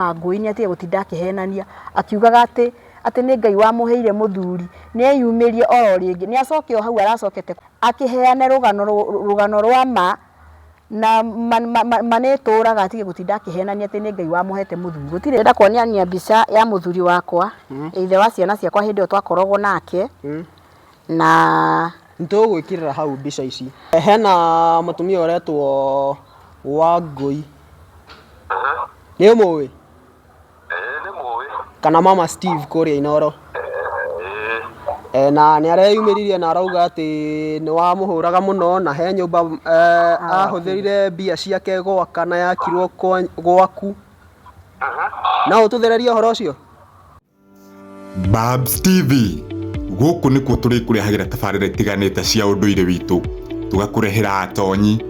Ngui ni atige gutinda akihenania akiugaga ati nĩ Ngai wamuheire muthuri ni eyumirie oro ringi ni acoke o hau aracokete akiheane rugano rwa ma na maneturaga atige gutinda akihenania ati nĩ Ngai wamuhete muthuri gutire enda kuonania mbica ya muthuri wakwa ithe wa ciana ciakwa hindi o twakoragwo nake na ntugwikirira hau mbica ici hena mutumia uretwo Wangui ni muwi kana mama Steve kuria Inoro na ni areyumiririe na arauga ati ni wamuhuraga muno na he nyumba ahuthirire mbia ciake gwaka na yakirwo gwaku na ututhereria horo ucio Babs TV guku nikuo turi kurehagira tabarira itiganite cia unduire witu tugakurehera atonyi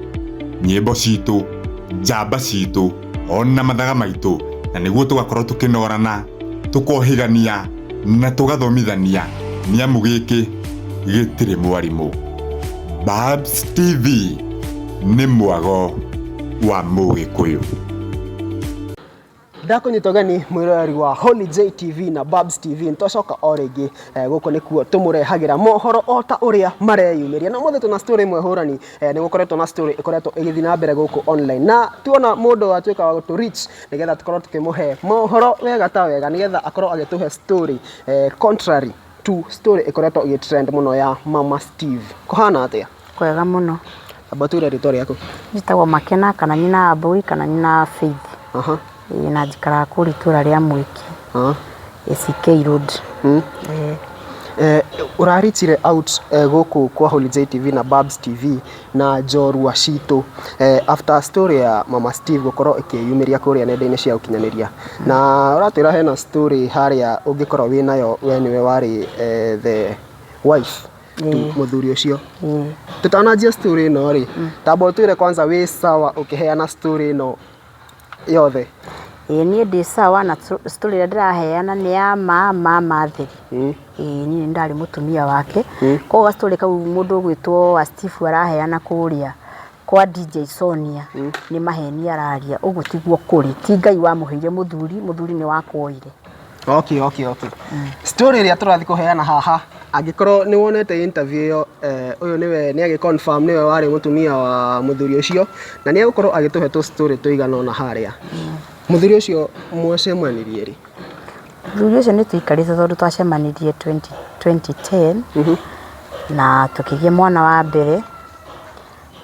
nyimbo citu njamba citu ona mathaga maitu na niguo tugakorwo tukinorana tukohigania na tugathomithania niamu giki gitire mwarimu. Babs TV ni mwago wa Mugikuyu. Ndakunyitogani mwirori wa Holy J TV na Babs TV ntocoka o ringi guko nikuo tumurehagira mohoro ota uria mareyumiria na mothe tuna story imwe hurani ni gukoretwo na story ikoretwo igithii na mbere guko online na tuona mundu atuika wa to reach nigetha tukorwo tukimuhe mohoro wega ta wega nigetha akorwo agituhe story contrary to story ikoretwo igitrend muno ya mama Steve. Kuhana atia? Kwega muno. Abatura rito riako njitagwo Makena kana nyina Abui kana nyina Faith. Na njikara kuri tura ria Mwiki ACK Road. Urarichire out guku kwa Holy J TV na Babs TV na Njorua citu after story ya mama Steve gukorwo ikiyumiria kuria nenda-ini cia ukinyaniria na uratwira hena story haria ungikorwo wi nayo we niwe wari the wife muthuri ucio tutanajia story no ri tabo twire kwanza wi sawa ukiheana story no yothe ni ndi sawa na story ria ndiraheana ni ya mama theri ni ndari mutumia wake koga story kau mundu gwitwo Steve araheana kuria kwa DJ Sonia ni maheni araria ugu tiguo kuri ti Ngai wamuheire muthuri ni wakoire. Okay. Story ria turathi kuheana haha angikorwo ni wonete interview yo uyu niwe ni agi confirm niwe wari mutumia wa muthuri ucio na ni agukorwo agituhe tu story tuigana ona haria muthuri ucio mwacemanirie ri muthuri ucio ni tuikarite tondu twacemanirie 2010 na tukigia mwana wa mbere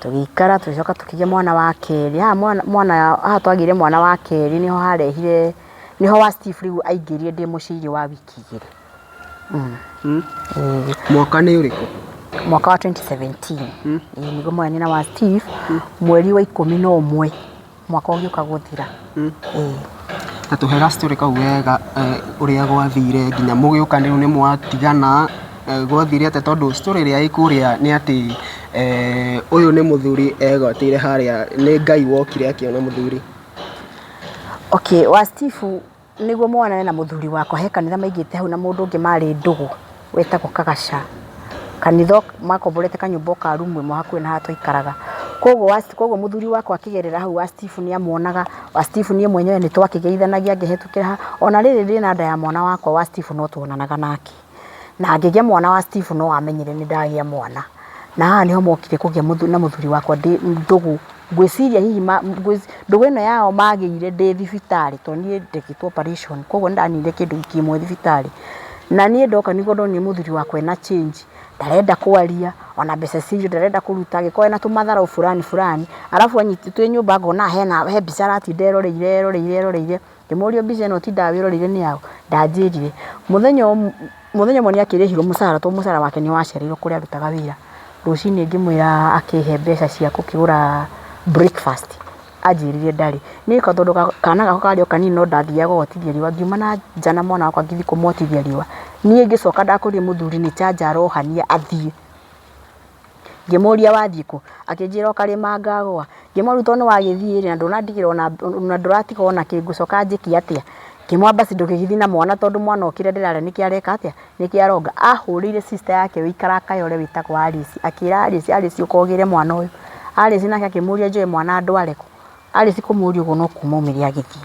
tugikara tucoka tukigia mwana wa keri mwana twagire mwana wa keri niho harehire niho wa Steve riu aingirie ndi muciri wa wiki igiri. Mwaka ni uriku? Mwaka wa 2017 nigo mwana wa Steve mweri wa 11 mwaka ugiuka guthira. Atuhera story kau wega uria gwathire nginya mugiuka riu ni mwatigana gwathire ate tondu story ria ikuria ni ati uyu ni muthuri egotire haria ni Ngai wokire akiona muthuri. Okay, wa Steve niguo mwana na muthuri wako he kanitha maigite hau na mundu ungi mari ndugu wetagwo Kagaca kanitha makomborete kanyumba ka rumu imwe hakuhi na hato ikaraga koguo muthuri wako akigerera hau wa Steve ni amuonaga wa Steve ni mwenyewe ni twakigeithanagia ngehetukira ona riri rina nda ya mwana wako wa Steve no tuonanaga nake na ngigia mwana wa Steve no amenyire ni ndagia mwana na niho mokire kugia na muthuri wako ndi ndugu gwiciria hihi ndugu ino yao magire ndi thibitari to nie ndekitwo operation koguo ndanire kindu kimwe thibitari na nie ndoka nigo ndoni muthuri wako ena change ndarenda kwaria ona mbeca cirio ndarenda kuruta gikoe na tumathara fulani arafu anyititwe nyumba ngona he mbica rati nderoreire ngimurio mbica no ti ndawiroreire ni yao ndanjirire muthenya moni akirihirwo musara to musara wake ni wacereirwo kuria arutaga wira rucini ngimwira akihe mbeca cia kukigura breakfast ajiririe ndari ni katondu kana gako kario kanini no ndathiaga gotithia riwa ngiuma na jana mwana wakwa ngithi kumotithia riwa nie ngicoka ndakurie muthuri ni charger rohania athie ngimuria wathie ku akinjira okarima ngagwa ngimuruta no wagithie na ndonandigirwo na nduratiga ona kingucoka njiki atia kimwamba cindukigithi na mwana tondu mwana okire ndirare niki areka atia niki aronga ahurire sister yake wikara kayore witagwo Alice akira Alice ukogire mwana uyu Alice nake akimuria njoe mwana ndware ku Alice kumuria ugo no kumumiri agithi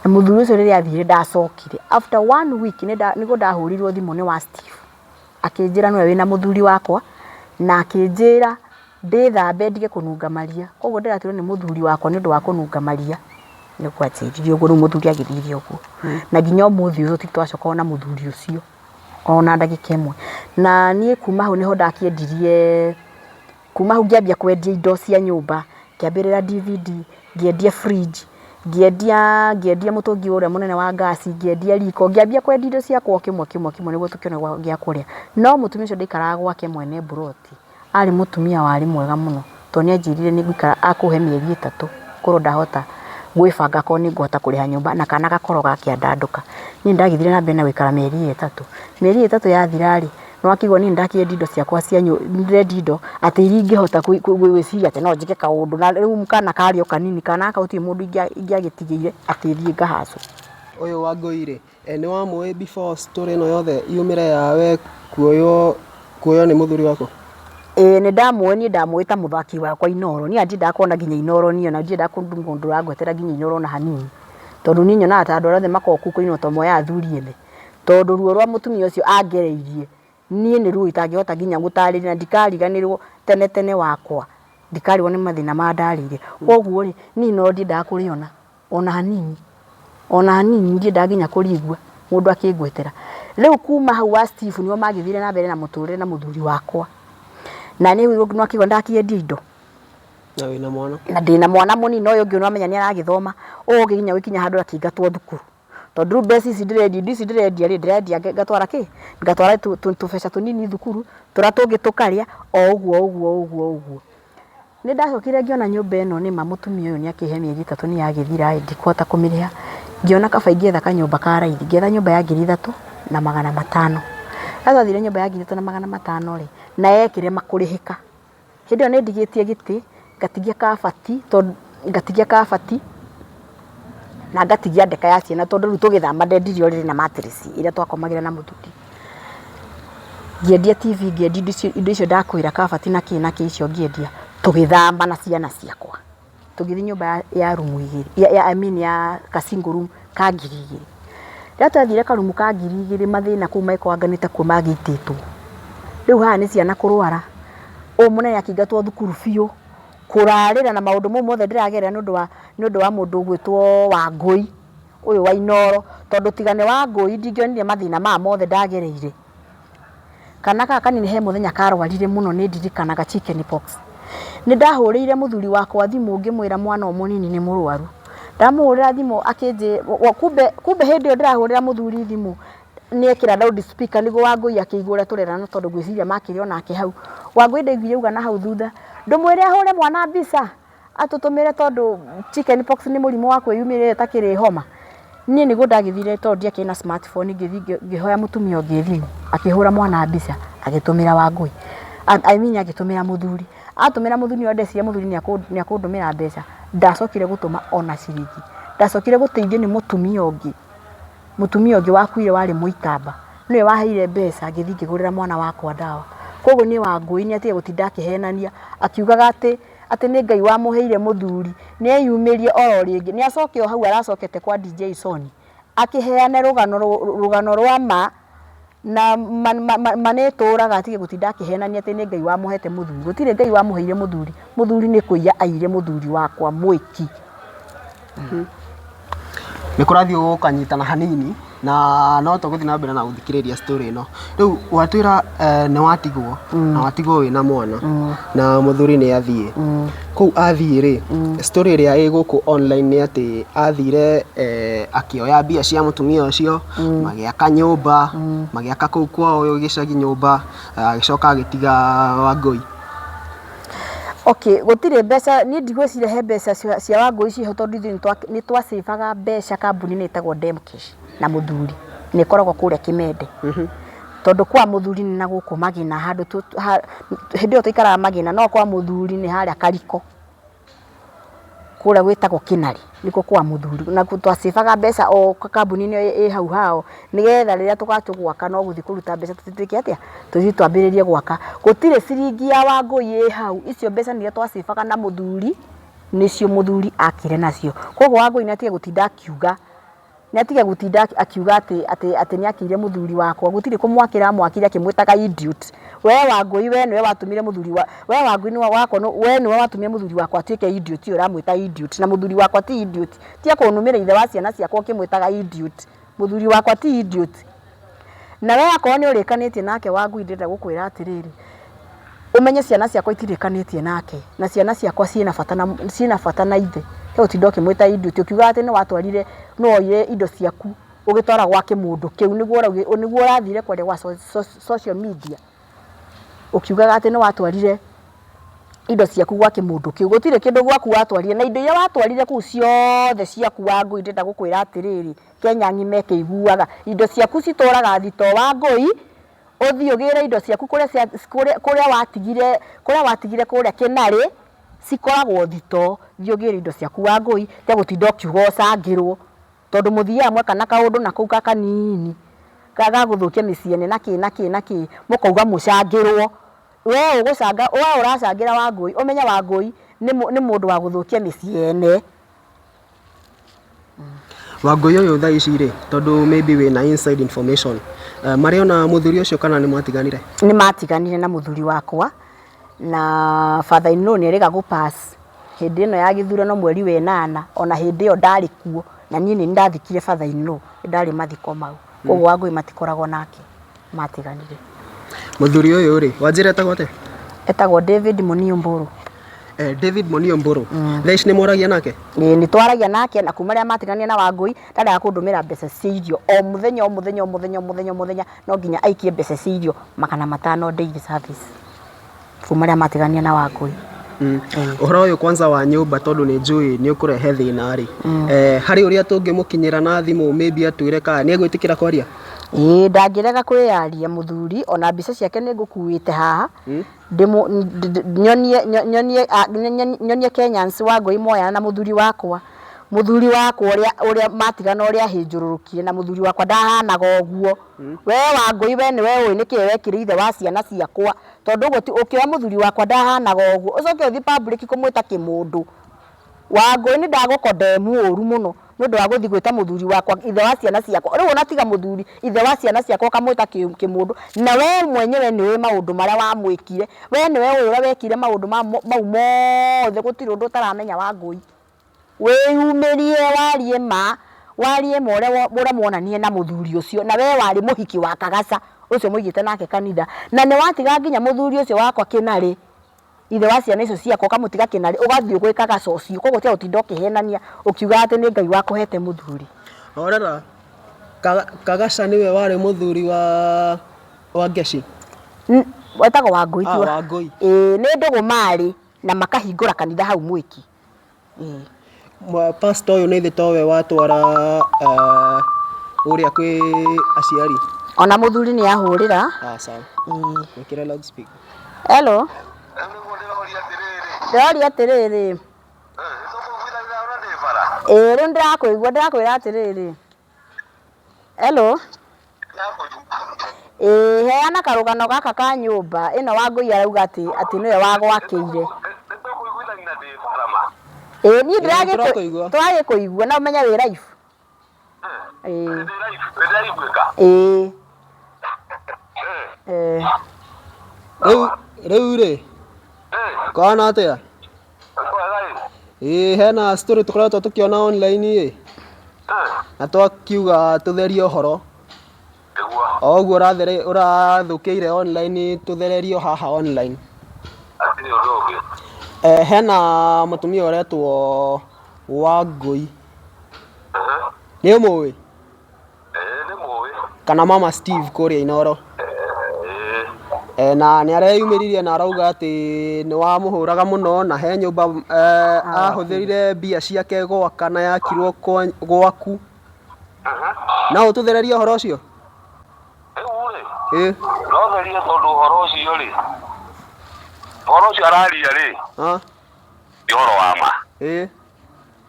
na muthuri ucio riria athire ndacokire after 1 week nigo ndahurirwo thimu ni wa Steve akinjira niwe wina muthuri wakwa na akinjira ndithambe ndige kununga maria koguo ndiratirwo ni muthuri wakwa ni ndu wa kununga maria ni kwatiririo uguo muthuri agithire uguo na nginya umuthi ucio titwacoka na muthuri ucio ona ndagika imwe na nie kuma hau niho ndakiendirie kuma hau ngiambia kwendia indo cia nyumba ngiambirira DVD ngiendia fridge ngiendia mutungi uria munene wa gas ngiendia riko ngiambia kwendia indo cia kwa kimwe niguo tukiona gia kuria no mutumia ucio ndikaraga gwake mwene broti ari mutumia wari mwega muno to ni anjirire ni gwikara akuhe mieri 3 kuro ndahota gwibanga ko ni ngota kuriha nyumba na kana gakoro gakiandanduka ni ndagithire na mbere na gwikara mieri 3 yathirari no akigwo ni ndakiendia indo ciakwa cia ndindo ati ingihota gwiciria ati no njike kaundu na riu mukana kario kanini kana kauti mundu ingiagitigire ati thie ngahacu uyu Wangũi ni wamwe before story no yothe yumire yawe kuoyo ni muthuri wako ni ndamwita muthaki wakwa Inoro ni andi ndakona nginya Inoro niyo na ndi ndakundu rangwetera nginya Inoro na hanini tondu ni nyona ta andu othe makoku kuino tomo ya athuri ene tondu ruo rwa mutumia ucio angereirie nie ni ruo itangihota nginya gutariria na ndikariganirwo tene wakwa ndikarigwo ni mathina ma ndarire koguo ri ni no ndi ndakuriona ona hanini ndi ndaginya kurigwa mundu akingwetera riu kuma hau wa Steve niwo magithire na mbere na muturire na muthuri wakwa na ni no akigwo ndakiendia indo na wina mwana na ndina mwana munini uyu ngi no amenya ni aragithoma uginya wikinya handu akingatwo thukuru tondu mbeci ici ndirendia ri ndirendia ngatwara ki ngatwara tubesha tunini thukuru tura tungi tukaria o uguo ni ndacokire ngiona nyumba ino ni mutumia uyu ni akihe mieri 3 ni yagithira ndikota kumiriha ngiona kaba ingietha kanyumba ka raithi ngietha nyumba ya 3,500 athire nyumba ya 3,500 ri na yekire makurihika hindi yo ni ndigitie giti ngatigia kabati na ngatigia ndeka ya ciana tondu riu tugithamba ndendirio riri na mattress iria twakomagira na muthuri ngiendia TV ngiendia indo icio ndakwira kabati na kĩ icio ngiendia tugithamba na ciana ciakwa tugithi nyumba ya room 2 ya kasingle room ka 2,000 rĩa twathire karumu ka 2,000 mathina kuma ikoanganite kuo magititwo riu haha ni ciana kurwara munene akingatwo thukuru biu kurarira na maundu mo mothe ndiragerera nundu wa mundu gwitwo Wangũi uyu wa Inoro tondu tigane Wangũi ndingionire mathina ma mothe ndagereire kana kaka kanini he muthenya karwarire muno ni ndirikanaga chicken pox ni ndahurire muthuri wakwa thimu ngimwira mwana munini ni murwaru ndamuhurira thimu akinje kumbe hindi yo ndirahurira muthuri thimu ni ekira loud speaker nigo Wangũi akigura turerana tondu gwiciria makire onake hau Wangũi ndaiguire uga na hau thutha ndumwire ahure mwana mbica atutumire tondu chicken pox ni murimo wa kwiyumire takiri homa nie nigo ndagithire tondu ndiake na smartphone ngihoya mutumia ngithimu akihura mwana mbica agitumira Wangũi agitumira muthuri atumira muthuri ondeciria muthuri ni akundumira mbeca ndacokire gutuma ona ciringi ndacokire guteithio ni mutumia ungi wakuire wari muitamba niwe waheire mbeca ngithi ngigurira mwana wakwa ndawa koguo ni Wangũi ni atige gutinda akihenania akiugaga ati ni Ngai wamuheire muthuri ni eyumirie oro ringi ni acoke hau aracokete kwa DJ Soni akiheane rugano rwa ma na maneturaga atige gutinda akihenania ati ni Ngai wamuhete muthuri gutire Ngai wamuheire muthuri ni kuiya aire muthuri wakwa mwiki ni kurathi ukanyitana hanini na no tuguthi na mbere na guthikiriria story ino riu watwira ni watigwo na watigwo wina mwana na muthuri ni athie kou athie ri story iria iguku online ni ati athire akioya mbia cia mutumia ucio magiaka nyumba magiaka kou kwao uyu gicagi nyumba agicoka agitiga Wangũi okay gutire mbeca ni ndigwicire he mbeca cia Wangũi ciho tondu ni twacibaga mbeca kambuni ni itagwo Demcash na muthuri ni koragwo kuria Kimende tondu kwa muthuri ni na guku magina handu hindi yo tuikara magina no kwa muthuri ni haria Kariko kuria gwitagwo Kinari niko kwa muthuri na twacibaga mbeca o kambuni ni hau hao nigetha riria tugatugwaka no guthi kuruta mbeca tutitwike atia tuthi twambiririe gwaka gutire ciringi ya Wangũi hau icio mbeca ni twacibaga na muthuri nicio muthuri akire nacio koguo Wangũi ni atige gutinda akiuga nä atige gå tinda akiuga atä nä akire må thuri wakwa gå tirä kå mwakira mwakire akä idiot we Wangui we nä we watåmire må thuri we Wangui nä wakwa we nä we watåmire må thuri wakwa atuä ke idiot å ramwä ta idiot na må thuri wakwa ti idiot tia kå nå mä ra ithe wa ciana ciakwa å kä mwä taga idiot må thuri wakwa ti idiot na we akorwo nä å rä kanä tie nake Wangui ndä gå kwä ra atä rä rä umenye ciana ciakwa itirä kanä tie nake na ciana ciakwa ciĩna bata na ithe he å tinda å kä mwä ta idiot å kiuga atä nä watwarire nä woire indo ciaku å gä twara gwake må ndå kä u nä guo å rathire kwaria gwa social media å kiugaga atä nä watwarire indo ciaku gwake må ndå kä u gå tirä kä ndå gwaku watwarire na indo iria watwarire kå u ciothe ciaku Wangui ndä gå kwä ra atä rä rä Kenya ng'ima kä iguaga indo ciaku citåraga thito Wangui uthi ugire indo ciaku kuria watigire kuria Kinari cikoragwo thito thi ugire indo ciaku Wangui tia gutinda ukiuga ucangirwo tondu muthiaga mweka na kaundu na kau kanini gaga guthukia miciene naki mukauga mucangirwo we ugucanga we uracangira Wangui umenya Wangui ni mundu wa guthukia miciene Wangui uyu thaa ici ri tondu maybe we na inside information Mario na muthuri ucio kana ni mwatiganire ni matiganire na muthuri wakwa na father in law ni erega go pass hindi ino ya githurano mweri we 8 ona hindi iyo ndari kuo na nie ni ndathikire father in law ndari mathiko mau koguo Wangui matikoragwo nake matiganire muthuri uyu ri wanjire etagwo David Munio Mburu David Munio Mburu thaa ni mwaragia nake ni twaragia nake na kuma ria matigania na Wangui ndarega kundumira mbeca cirio o muthenya no nginya aikie mbeca cirio 500 daily service kuma ria matigania na Wangui uhoro uyu kwanza wa nyumba tondu ni njui ni ukurehe thina ri hari uria tungimukinyira na thimu maybe atwire ka ni egwitikira kwaria ndangirega kwiyaria muthuri ona mbica ciake ni ngukuite haha nyonie Kenyans Wangui moya na muthuri wakwa uria matigana uria hinjururukire na muthuri wakwa ndahanaga uguo we Wangui we ni we niki wekire ithe wa ciana ciakwa tondu ukioya muthuri wakwa ndahanaga uguo ucoke uthi public kumwita kimundu Wangui ni ndagukondemu uru muno nundu wa guthi gwita muthuri wakwa ithe wa ciana ciakwa riu onatiga muthuri ithe wa ciana ciakwa kamwita kimundu na we mwenyewe ni we maundu maria wamwikire we ni we uria wekire maundu mau mothe gutiri undu utaramenya Wangui wiyumirie warie uria mwonanie na muthuri ucio na we wari muhiki wa Kagaca ucio muigite nake kanitha na ni watiga nginya muthuri ucio wakwa Kinari ithe wa ciana icio ciakwa kamutiga Kinari ugathii gwikaga cocio koguo tia utinda ukihenania ukiuga ati ni Ngai wakuhete muthuri orera Kagaca niwe wari muthuri wa Ngeci wetagwo Wangui tu Wangui ni ndugu mari na makahingura kanitha hau mwiki pastor uyu ni thitowe watwara uria kwi aciari ona muthuri ni ahurira sawa wikira loudspeaker hello ndoria atiriri riu ndirakwira atiriri hello heana karugano gaka ka nyumba ino Wangui arauga ati niwe wagwakiire ni ndirage kuigua na umenya wi live riu ri kana atia hena story tukoretwo tukiona online na twakiuga tutherie uhoro oguo urathukiire online tuthererio haha online hena mutumia uretwo Wangui ni umui kana mama Steve kuria Inoro na ni areyumiririe na arauga ati ni wamuhuraga muno na he nyumba ahuthirire mbia ciake gwaka na yakirwo gwaku na ututhererie uhoro ucio no therie tondu uhoro ucio ri uhoro ucio araria ri ni uhoro wa ma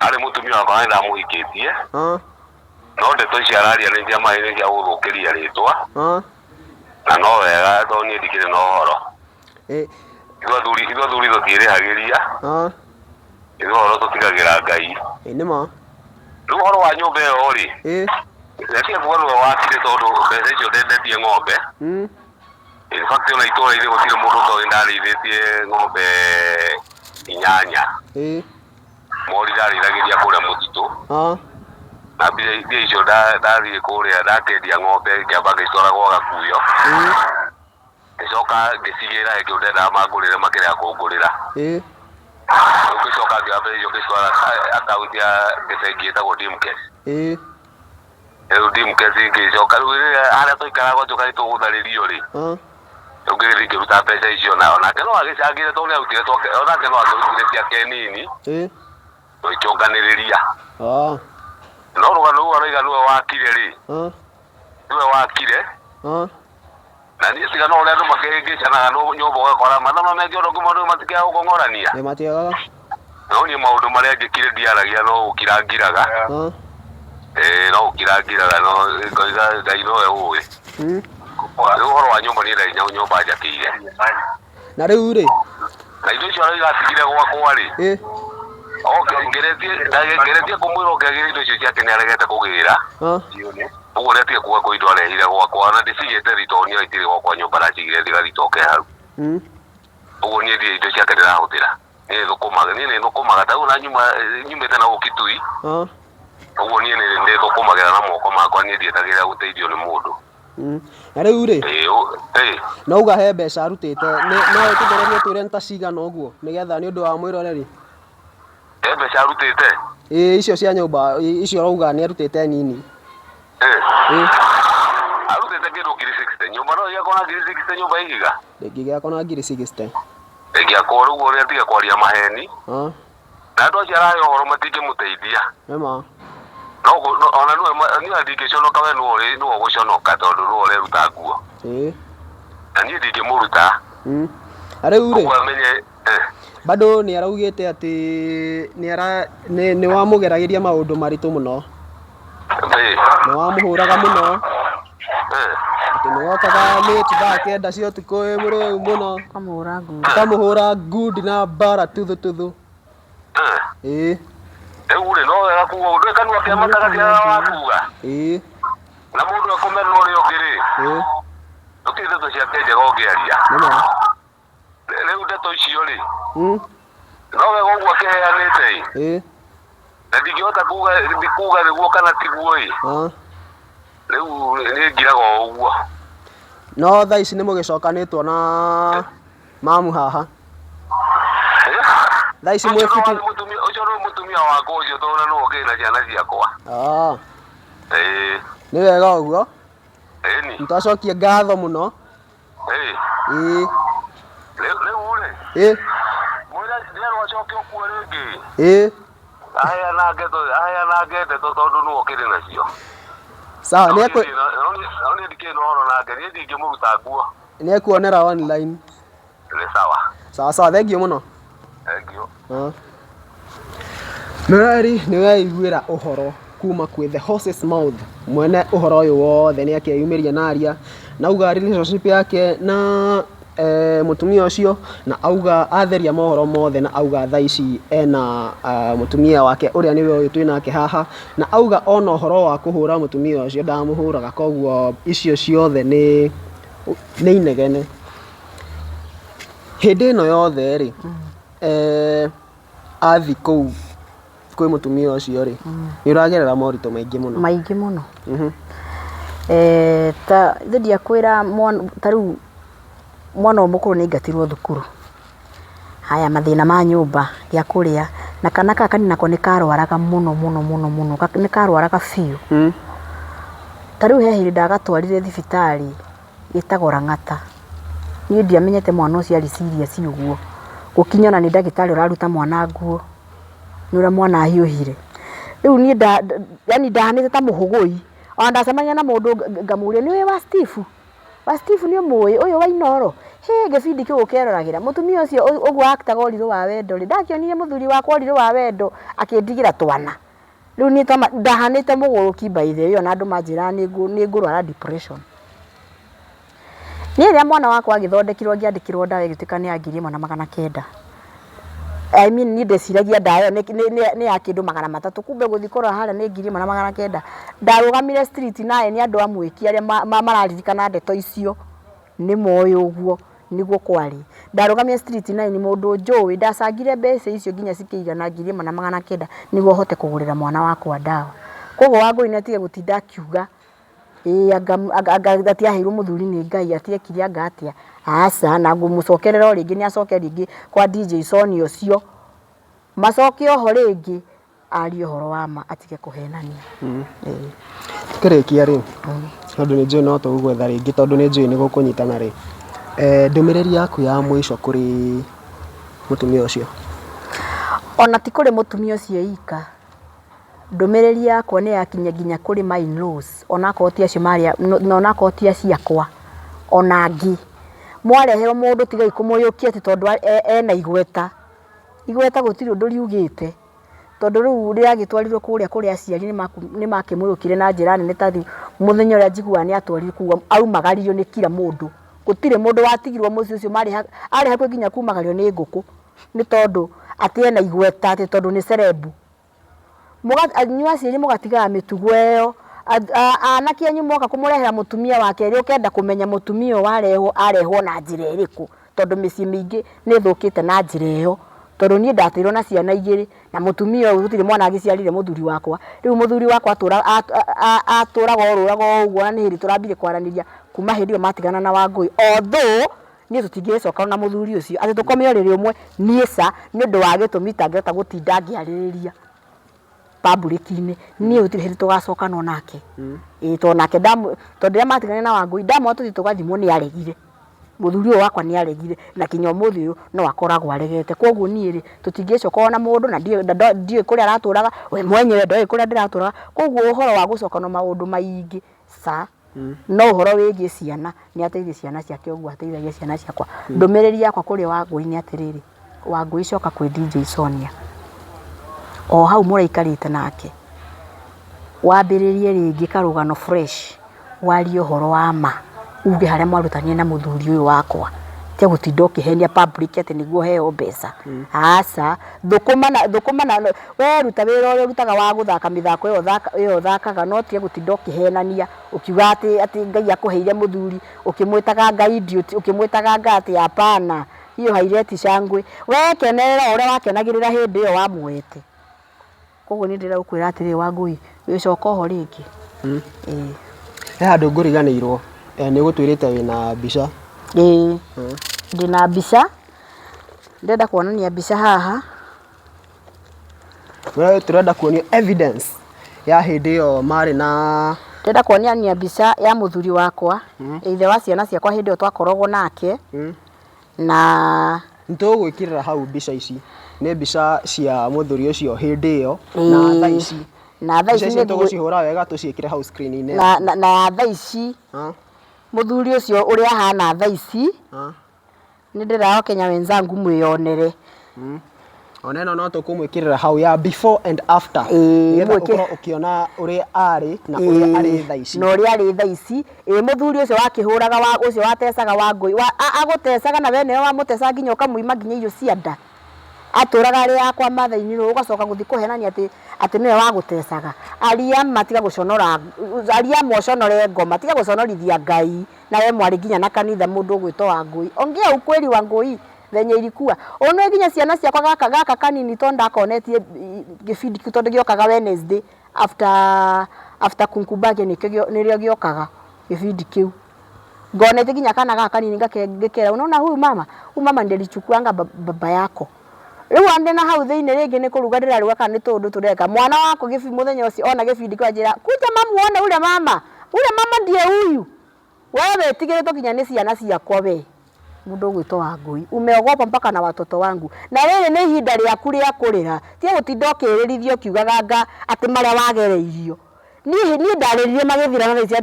ari mutumia wakwa ndamuhikitie no ndeto icio araria ni cia mai ni cia guthukiria ritwa na no wega to ni ndikire no uhoro ithuĩ athuri tũtiĩrĩhagĩria ithuĩ uhoro tũtigagira Ngai nĩ ma Rĩu horo wa nyũmba ĩyo rĩ reke kuga nĩwe wakire tondũ mbeca icio ndendetie ng'ombe. In fact ona itũũra-inĩ gũtirĩ mũndũ ũtoĩ ndarĩithĩtie ng'ombe 8. Mori ndarĩithagĩria kũrĩa mũtitũ. Na mbia icio ndathiĩ kũrĩa ndakendia ng'ombe ngĩamba ngĩcitwara gwa Gakuyo. Ngĩcoka ngĩcigĩra ĩngĩ ndendaga mangũrĩre makĩrega kũngũrĩra. Ngĩcoka ngĩamba icio ngĩcitwara akaunti ya gĩbengi ĩtagwo Dimcase. Rĩu Dimcase ngĩcoka rĩu harĩa tũikaraga tũka nĩtũgũtharĩrio rĩ. Rĩu ngĩthiĩ ngĩruta mbeca icio onake no agĩcangire tondũ nĩarutire onake no akĩrutire ciake nini. Tũgĩkĩonganĩrĩria. No rũgano rũu aroiga nĩwe wakire rĩ. Nĩwe wakire. Na niĩ tiga no ũrĩa andũ makĩhĩngĩcanaga nyũmba ũgakora mathomo mengĩ ũndũ ũngĩ maũndũ matikĩaga gũkong'orania. Matiagaga. No niĩ maũndũ marĩa ngĩkire ndiaragia no gũkira ngiraga. No gũkira ngiraga no ngoiga Ngai nowe ũĩ. Rĩu ũhoro wa nyũmba niĩ ndarĩ nyũmba njakĩire. Na rĩu rĩ. Na indo icio aroiga atigire gwakwa rĩ. Ngeretie kũmwĩra ũngĩagĩra indo icio ciake nĩaregete kũgĩra. Ũguo nĩatige kuga kwĩ indo arehire gwakwa na ndĩcigĩte thitoo niĩ itirĩ gwakwa nyũmba ndacigire thigari hau. Ũguo niĩ ndirĩ indo ciake ndĩrahũthĩra. Niĩ nĩthũkũmaga ta rĩu na nyumĩte na ũkitui. Ũguo niĩ nĩthũkũmagĩra na moko makwa niĩ ndietagĩrĩra gũteithio nĩ mũndũ. Na rĩu rĩ. No uga he mbeca arutĩte no ũtũgererie twĩre nĩ ta cigana ũguo nĩgetha nĩ ũndũ wa mwĩroreri. He mbeca arutĩte? Icio cia nyũmba icio urauga nĩ arutĩte nini. Arutĩte kĩndũ ngiri 60. Nyũmba no ĩgĩakwo na ngiri 60 nyũmba ĩhiga. Ndĩngĩgĩakwo na ngiri 60. Ĩngĩakwo rĩu ũrĩa tiga kwaria maheni. Na andũ acio arahe ũhoro matingĩmũteithia. Nĩma. No ona niĩ ndingĩconoka we nĩwe ũgũconoka tondũ nĩwe ũreruta nguo. Na niĩ ndingĩmũruta. Rĩu rĩ. Bado nĩ araugĩte atĩ nĩ wamũgeragĩria maũndũ maritũ mũno. Nĩ wamũhũraga mũno. Atĩ nĩ wokaga late thaa 9 cia ũtukũ mũrũu mũno. Ũkamũhũra good na mbara tuthu. Rĩu rĩ no wega kuga ũndũ kanua kĩa makaga kĩa wakuga. Na mũndũ akũmena ũrĩa ũngĩ rĩ. Ũkĩrĩ ndeto ciake njega ũngĩaria. Rĩu ndeto icio rĩ. No wega ũguo akĩheanĩte. Na ndingĩhota kuga nĩguo kana tiguo ĩ. Rĩu nĩ ngiraga ũguo. No thaa ici nĩ mũgĩcokanĩtwo na mamu haha. Thaa ici mwĩ fiti. Ũcio nĩ mũtumia wakwa ũcio tondũ nĩ ũngĩ na ciana ciakwa. Nĩ wega ũguo. Nĩ twacokie ngatho mũno. Rĩu rĩ. Mwĩra nĩarwo acoke ũkuo rĩngĩ. Aya na ndeto tondũ nĩ ũkĩrĩ nacio. Sawa nĩ ndikĩrĩ na ũhoro nake niĩ ndingĩmũruta nguo. Nĩ ekuonera online. Nĩ sawa thengio mũno. Mĩrari nĩ waiguĩra ũhoro kuma kwĩ the horse's mouth. Mwene ũhoro ũyũ wothe nĩ akĩyumĩria naria na auga relationship yake na mutumia ũcio na auga atheria mohoro mothe na auga thaa ici ena mutumia wake ũrĩa nĩwe ũyũ twĩ nake haha na auga ona ũhoro wa kũhũra mutumia ũcio ndamũhũraga koguo icio ciothe nĩ inegene. Hĩndĩ ĩno yothe rĩ athi kũu kwĩ mutumia ũcio rĩ nĩ ũragerera moritũ maingĩ mũno. Ta ndia kwĩra ta rĩu mwana mũkũrũ nĩ aingatirwo thukuru. Haya mathĩna ma nyũmba gĩa kũrĩa na kana kanini nako nĩ karwaraga mũno nĩ karwaraga biũ. Ta rĩu he hĩndĩ ndagatwarire thibitarĩ ĩtagwo Lang'ata. Niĩ ndiamenyete mwana ũcio arĩ serious ũguo. Gũkinya na nĩ ndagĩtarĩ ũraruta mwana nguo. Nĩ ũrĩa mwana ahiũhire. Rĩu niĩ yani ndahanĩte ta mũhũgũi. Ona ndacemania na mũndũ ngamũria nĩ wa Steve. Wa Steve nĩ ũmũĩ ũyũ wa Inoro. Gĩbindi kĩu ũkeroragĩra mũtumia ũcio ũguo aktaga ũrirũ wa wendo rĩ ndakĩonire mũthuri wakwa ũrirũ wa wendo akĩndigĩra twana. Rĩu niĩ ndahanĩte mũgũrũki by the way ona andũ manjĩra nĩ ngũrwara depression. Niĩ rĩrĩa mwana wakwa agĩthondekirwo ngĩandĩkĩrwo ndawa ĩgĩtuĩka nĩ ya 1,900. I mean ni ndeciragia ndayo ni ya kindu 300 kumbe guthikora haria ni 1900 ndarugamire street naye ni andu amwiki aria mararirikana ndeto icio ni moyo uguo niguo kwari ndarugamire street naye ni mundu njui ndacangire mbeca icio nginya cikiigana 1900 niguo hote kugurira mwana wakwa ndawa koguo Wangui natige gutinda akiuga anga atiahirwo muthuri ni Ngai atiekire anga atia aca na ngumucokerera ringi ni acoke ringi kwa DJ Soni ucio macoke oho ringi ari horo wa ma atige kuhenania tukirekia ri tondu ni njui no tugwetha ringi tondu ni njui ni gukunyitana ri ndumiriri yaku ya mwisho kuri mutumia ucio ona ti kuri mutumia ucio ika ndumiriri yakwa ni yakinya nginya kuri my in-laws ona koti acio maria ona koti aciakwa ona ngi mwarehe mundu tiga ikumuyukia ti tondu ena igweta gutiri undu riugite tondu riu riagitwarirwo kuria aciari ni makimuyukire na njira nene tathi muthenya uria njigua ni atwarirwo kuwa aumagaririo ni kila mundu gutire mundu watigirwo muci ucio mari hakwe nginya kumagario ni nguku ni tondu ati ena igweta ati tondu ni cerebu nyua aciari mugatiga mitugo iyo anake anyu moka kumurehera mutumia wake ri ukenda kumenya mutumia arehwo na njira iriku tondu micii mingi ni thukite na njira iyo tondu ni ndatirwo na ciana igiri na mutumia uyu gutire mwana agiciarire muthuri wakwa riu muthuri wakwa aturaga oruraga uguo ni hiri turambire kwaraniria kuma hindi yo matigana na Wangui although ni tutingicoka na muthuri ucio ati tukomeo riri umwe niesa ni ndu wa gitumi tangeta gutinda ngiaririria public-ini ni utire hindi tugacoka no nake to nake tondu matigana na Wangui ndamo tuthi tugathimwo ni aregire muthuri wakwa ni aregire na kinyo muthi uyu no akoragwo aregete koguo ni ri tutingicoka na mundu na ndiye kuria araturaga we mwenyewe ndoi kuria ndiraturaga koguo uhoro wa gucoka no maundu maingi no uhoro wigi ciana ni ateithie ciana ciake uguo ateithagia ciana ciakwa ndumiriri yakwa kuri Wangui ni atiriri Wangui coka kwi DJ Sonia o hau muraikarite nake wambiririe ringi karugano fresh wario horo wa ma uge haria mwarutania na muthuri uyu wakwa tia gutinda ukihenia public ati niguo heo mbeca aca thukumana we ruta wira uria rutaga wa guthaka mithako iyo thakaga no tia gutinda ukihenania ukiuga ati Ngai akuheire muthuri ukimwitaga Ngai idiot ukimwitaga ngati hapana hiyo haireti shangwe we kenerera uria wakenagirira hindi iyo wamwete koguo ni ndira ukwira atiri Wangui wicoka ho ringi handu nguriganirwo ni gutwirite wina mbica ndina mbica ndenda kuonania mbica haha we turenda kuonio evidence ya hindi iyo mari na ndenda kuonania mbica ya muthuri wakwa ithe wa ciana ciakwa hindi iyo twakoragwo nake na ntugwikirira hau mbica ici ni mbica cia muthuri ucio hindi iyo na thaa ici ni tugucihura wega tuciikire hau screen-ini na thaa ici muthuri ucio uria hana thaa ici ni ndiraho Kenya wenzangu mwionere oneno no tukumwikirira hau ya before and after nigetha ukorwo ukiona uria ari na uria ari thaa ici no uria ari thaa ici muthuri ucio wakihuraga ucio watecaga Wangui agutecaga na wene wa mutesa nginya ukamuima nginya irio cia nda aturaga ari yakwa mathaini ro ugacoka guthi kuhenania ati niwe wagutecaga aria matiga guconora aria moconore ngoma tiga guconorithia Ngai na we mwari nginya na kanitha mundu ugwitwo Wangui ongia ukweli Wangui venye ilikuwa ono nginya ciana ciakwa gaka kanini tonda akonetie gifidi tondu giokaga Wednesday after kunkubage nirio giokaga gifidi kiu ngonete nginya kana gaka kanini ngakera unaona huyu mama ndelichukuanga baba yako riu ande na hau thiine ringi ni kuruga ndiraruga kana ni tundu tureka mwana wako gifi muthenya ucio ona gifidi kwa njira kuja mamu one ule mama ndiye huyu wewe tigire tukinya ni ciana ciakwa we mundu gwitwo Wangui umeogopa mpaka na watoto wangu na riri ni ihinda riaku ria kurira tie gutinda ukirithio kiugaga ati maria wagereirio ni ndariririe magithira na cia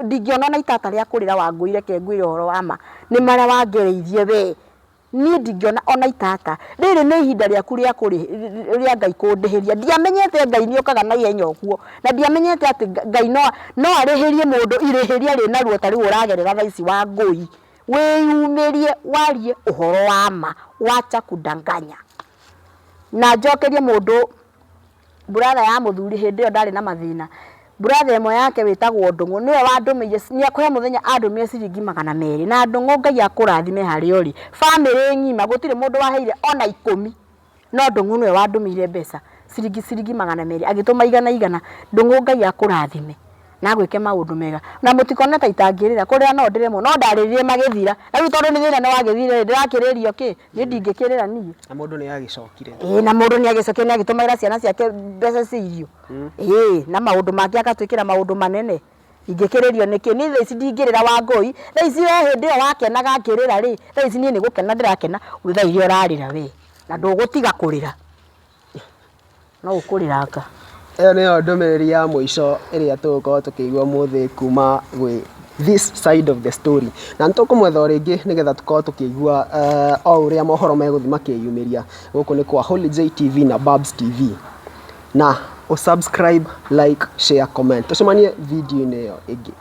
ndingiona na itata ria kurira Wangui reke ngwire horo wa ma ni maria wagereirie we ni ndingiona ona itata riri ni ihinda riaku ria ria Ngai kundihiria ndiamenyete Ngai ni okaga na ihenya okuo na ndiamenyete ati Ngai no arihirie mundu irihiria rina ruo tari uragerera thaa ici Wangui wiyumirie warie uhoro wa ma wacha kudanganya na njokerie mundu brother ya muthuri hindi yo ndari na mathina brother emo yake witagwo Ndungu niwe wandumiye ni akwe muthenya andumie ciringi 200 na Ndungu Ngai akurathime hari ori family ngima gutire mundu waheire ona 10 no Ndungu niwe wandumire mbeca ciringi 200 agituma igana Ndungu Ngai akurathime na gwike maundu mega na mutikona ta itangirira kuria no ndiremo no ndariririe magithira na riu tondu ni thina no wagithire ndirakiririo ki ni ndingikirira nie na mundu ni agicokire na mundu ni agicokire ni agitumaira ciana ciake mbeca cirio na maundu make agatwikira maundu manene ingikiririo niki ni thaici ndingirira Wangui thaici we hindi yo wakenaga akirira ri thaici nie ni gukena ndirakena withairio rarira we na ndugutiga kurira no ukuriranga Eyo nĩyo ndũmĩrĩri ya mũico ĩrĩa tũgũkorwo tũkĩigua mũthĩ kuma gwĩ this side of the story na nĩtũkũmwetha rĩngĩ nĩgetha tũkorwo tũkĩigua o ũrĩa mohoro megũthiĩ makĩyumĩria gũkũ nĩ kwa Holy J TV na Babs TV na subscribe, like, share, comment. Tũcemanie video-inĩ ĩyo ĩngĩ.